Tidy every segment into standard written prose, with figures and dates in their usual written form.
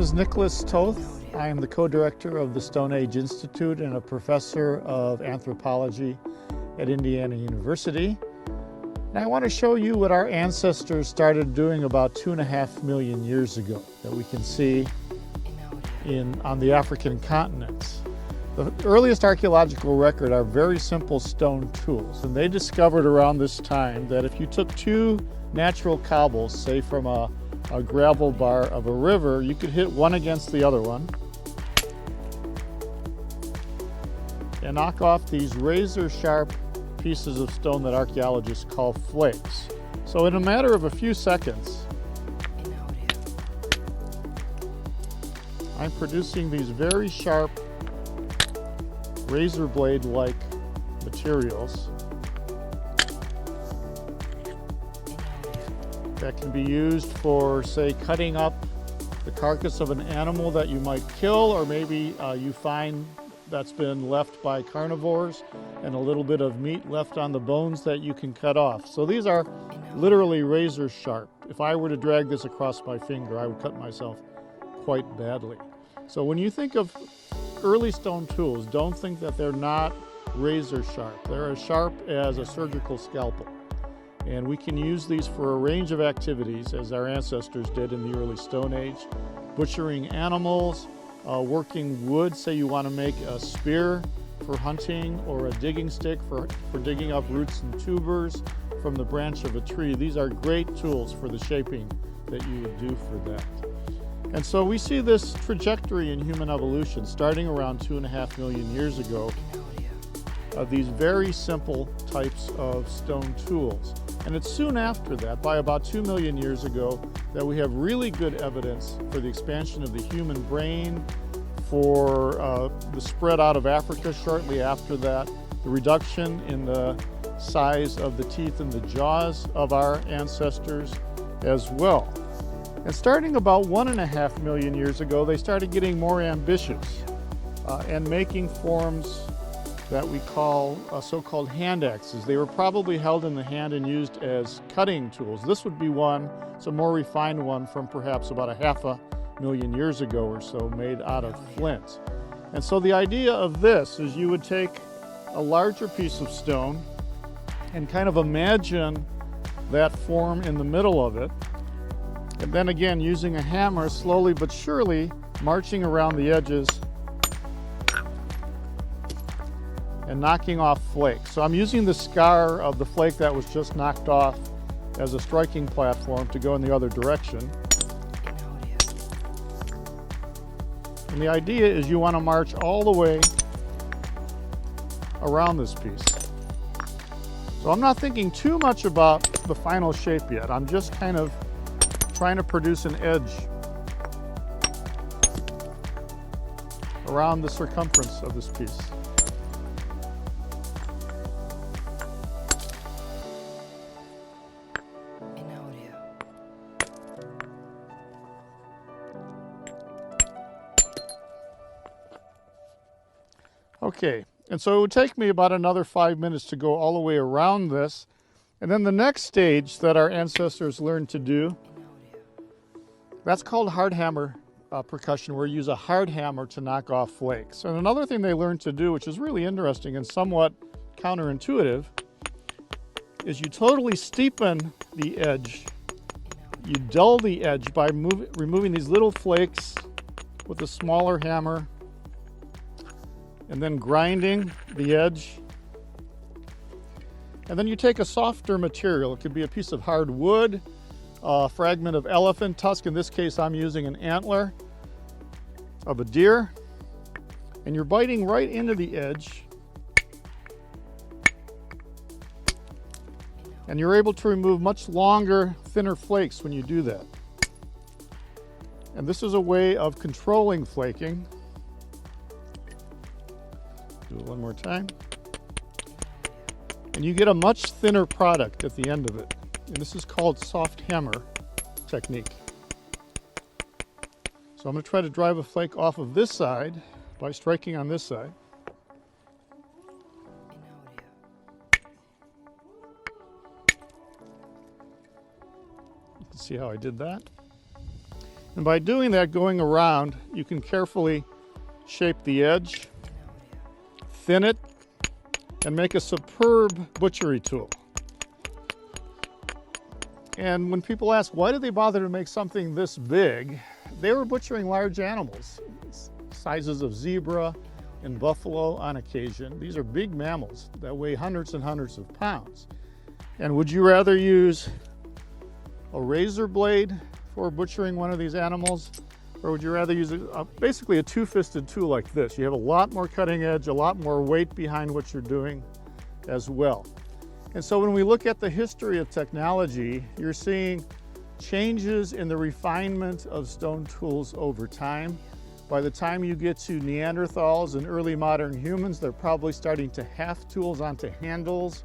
is Nicholas Toth. I am the co-director of the Stone Age Institute and a professor of anthropology at Indiana University. And I want to show you what our ancestors started doing about 2.5 million years ago that we can see on the African continents. The earliest archaeological record are very simple stone tools, and they discovered around this time that if you took two natural cobbles, say from a gravel bar of a river, you could hit one against the other one and knock off these razor sharp pieces of stone that archaeologists call flakes. So in a matter of a few seconds, I'm producing these very sharp razor blade-like materials that can be used for, say, cutting up the carcass of an animal that you might kill, or maybe you find that's been left by carnivores and a little bit of meat left on the bones that you can cut off. So these are literally razor sharp. If I were to drag this across my finger, I would cut myself quite badly. So when you think of early stone tools, don't think that they're not razor sharp. They're as sharp as a surgical scalpel. And we can use these for a range of activities, as our ancestors did in the early Stone Age. Butchering animals, working wood, say you want to make a spear for hunting, or a digging stick for digging up roots and tubers from the branch of a tree. These are great tools for the shaping that you would do for that. And so we see this trajectory in human evolution starting around 2.5 million years ago of these very simple types of stone tools. And it's soon after that, by about 2 million years ago, that we have really good evidence for the expansion of the human brain, for the spread out of Africa shortly after that, the reduction in the size of the teeth and the jaws of our ancestors as well. And starting about 1.5 million years ago, they started getting more ambitious and making forms that we call so-called hand axes. They were probably held in the hand and used as cutting tools. This would be one, it's a more refined one from perhaps about 0.5 million years ago or so, made out of flint. And so the idea of this is you would take a larger piece of stone and kind of imagine that form in the middle of it, and then again, using a hammer, slowly but surely marching around the edges and knocking off flakes. So I'm using the scar of the flake that was just knocked off as a striking platform to go in the other direction. And the idea is you want to march all the way around this piece. So I'm not thinking too much about the final shape yet. I'm just kind of trying to produce an edge around the circumference of this piece. Okay, and so it would take me about another 5 minutes to go all the way around this. And then the next stage that our ancestors learned to do, that's called hard hammer percussion, where you use a hard hammer to knock off flakes. And another thing they learned to do, which is really interesting and somewhat counterintuitive, is you totally steepen the edge. You dull the edge by removing these little flakes with a smaller hammer and then grinding the edge. And then you take a softer material. It could be a piece of hard wood, a fragment of elephant tusk. In this case, I'm using an antler of a deer. And you're biting right into the edge. And you're able to remove much longer, thinner flakes when you do that. And this is a way of controlling flaking. Do it one more time. And you get a much thinner product at the end of it. And this is called soft hammer technique. So I'm going to try to drive a flake off of this side by striking on this side. You can see how I did that. And by doing that, going around, you can carefully shape the edge, thin it, and make a superb butchery tool. And when people ask, why did they bother to make something this big? They were butchering large animals, sizes of zebra and buffalo on occasion. These are big mammals that weigh hundreds and hundreds of pounds. And would you rather use a razor blade for butchering one of these animals, or would you rather use basically a two-fisted tool like this? You have a lot more cutting edge, a lot more weight behind what you're doing as well. And so when we look at the history of technology, you're seeing changes in the refinement of stone tools over time. By the time you get to Neanderthals and early modern humans, they're probably starting to haft tools onto handles,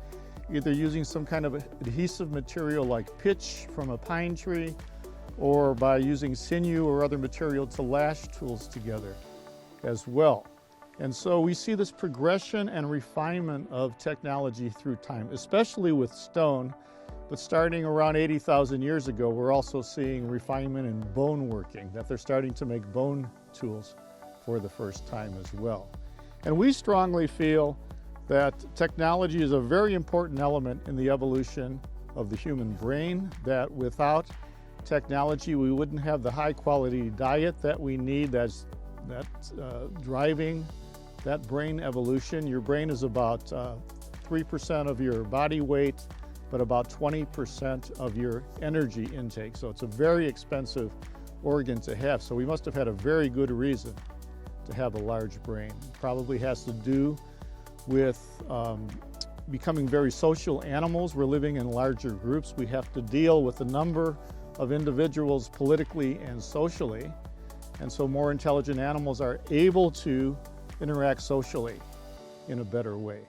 either using some kind of adhesive material like pitch from a pine tree, or by using sinew or other material to lash tools together as well. And so we see this progression and refinement of technology through time, especially with stone. But starting around 80,000 years ago, we're also seeing refinement in bone working, that they're starting to make bone tools for the first time as well. And we strongly feel that technology is a very important element in the evolution of the human brain, that without technology, we wouldn't have the high quality diet that we need that's driving that brain evolution. Your brain is about 3% of your body weight, but about 20% of your energy intake. So it's a very expensive organ to have. So we must have had a very good reason to have a large brain. Probably has to do with becoming very social animals. We're living in larger groups. We have to deal with a number of individuals politically and socially. And so more intelligent animals are able to interact socially in a better way.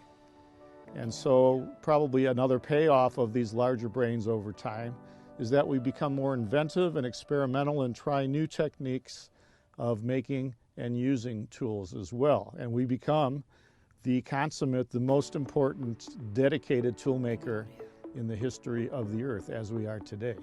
And so probably another payoff of these larger brains over time is that we become more inventive and experimental and try new techniques of making and using tools as well. And we become the consummate, the most important dedicated tool maker in the history of the earth as we are today.